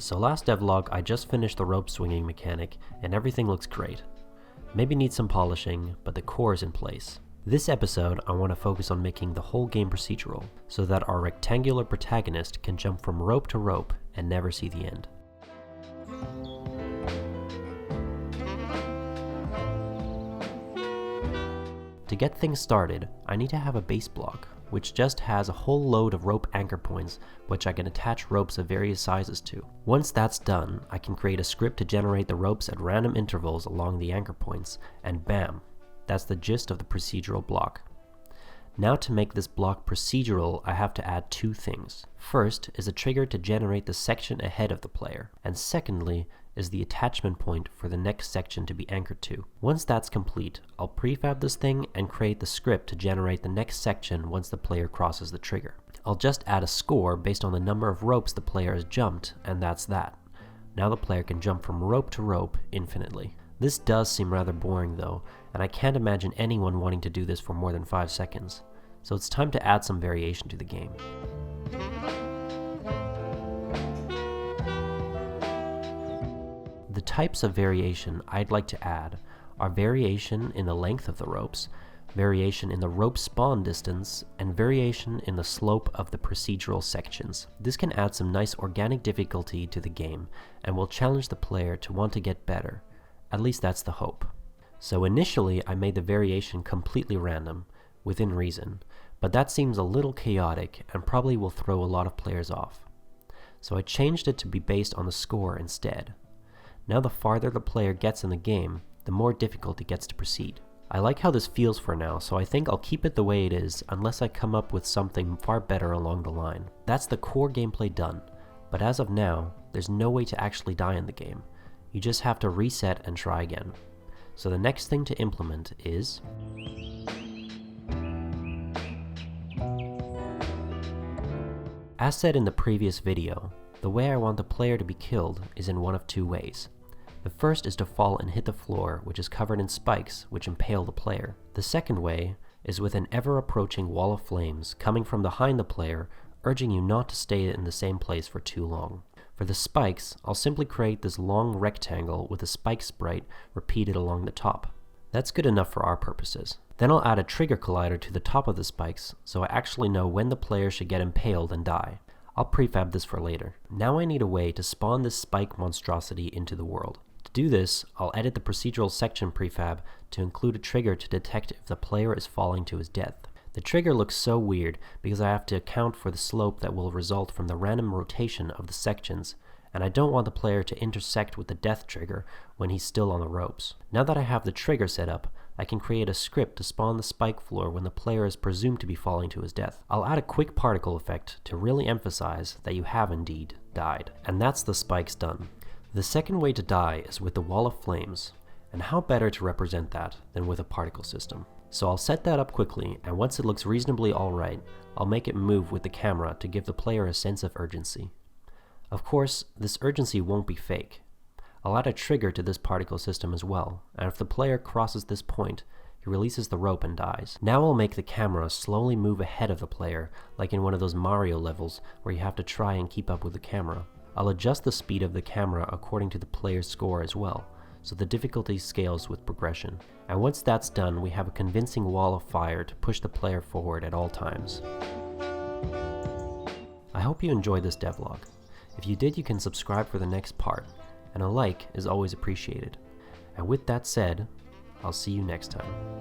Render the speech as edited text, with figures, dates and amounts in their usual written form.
So last devlog I just finished the rope swinging mechanic and everything looks great. Maybe needs some polishing, but the core is in place. This episode I want to focus on making the whole game procedural, so that our rectangular protagonist can jump from rope to rope and never see the end. To get things started, I need to have a base block, which just has a whole load of rope anchor points which I can attach ropes of various sizes to. Once that's done, I can create a script to generate the ropes at random intervals along the anchor points, and bam! That's the gist of the procedural block. Now to make this block procedural, I have to add two things. First is a trigger to generate the section ahead of the player, and secondly is the attachment point for the next section to be anchored to. Once that's complete, I'll prefab this thing and create the script to generate the next section once the player crosses the trigger. I'll just add a score based on the number of ropes the player has jumped, and that's that. Now the player can jump from rope to rope infinitely. This does seem rather boring though, and I can't imagine anyone wanting to do this for more than 5 seconds. So it's time to add some variation to the game. The types of variation I'd like to add are variation in the length of the ropes, variation in the rope spawn distance, and variation in the slope of the procedural sections. This can add some nice organic difficulty to the game and will challenge the player to want to get better. At least that's the hope. So initially I made the variation completely random, within reason, but that seems a little chaotic and probably will throw a lot of players off. So I changed it to be based on the score instead. Now the farther the player gets in the game, the more difficult it gets to proceed. I like how this feels for now, so I think I'll keep it the way it is unless I come up with something far better along the line. That's the core gameplay done, but as of now, there's no way to actually die in the game. You just have to reset and try again. So the next thing to implement is as said in the previous video, the way I want the player to be killed is in one of two ways. The first is to fall and hit the floor, which is covered in spikes, which impale the player. The second way is with an ever-approaching wall of flames coming from behind the player, urging you not to stay in the same place for too long. For the spikes, I'll simply create this long rectangle with a spike sprite repeated along the top. That's good enough for our purposes. Then I'll add a trigger collider to the top of the spikes, so I actually know when the player should get impaled and die. I'll prefab this for later. Now I need a way to spawn this spike monstrosity into the world. To do this, I'll edit the procedural section prefab to include a trigger to detect if the player is falling to his death. The trigger looks so weird because I have to account for the slope that will result from the random rotation of the sections, and I don't want the player to intersect with the death trigger when he's still on the ropes. Now that I have the trigger set up, I can create a script to spawn the spike floor when the player is presumed to be falling to his death. I'll add a quick particle effect to really emphasize that you have indeed died. And that's the spikes done. The second way to die is with the wall of flames, and how better to represent that than with a particle system. So I'll set that up quickly, and once it looks reasonably alright, I'll make it move with the camera to give the player a sense of urgency. Of course, this urgency won't be fake. I'll add a trigger to this particle system as well, and if the player crosses this point, he releases the rope and dies. Now I'll make the camera slowly move ahead of the player, like in one of those Mario levels where you have to try and keep up with the camera. I'll adjust the speed of the camera according to the player's score as well, so the difficulty scales with progression. And once that's done, we have a convincing wall of fire to push the player forward at all times. I hope you enjoyed this devlog. If you did, you can subscribe for the next part, and a like is always appreciated. And with that said, I'll see you next time.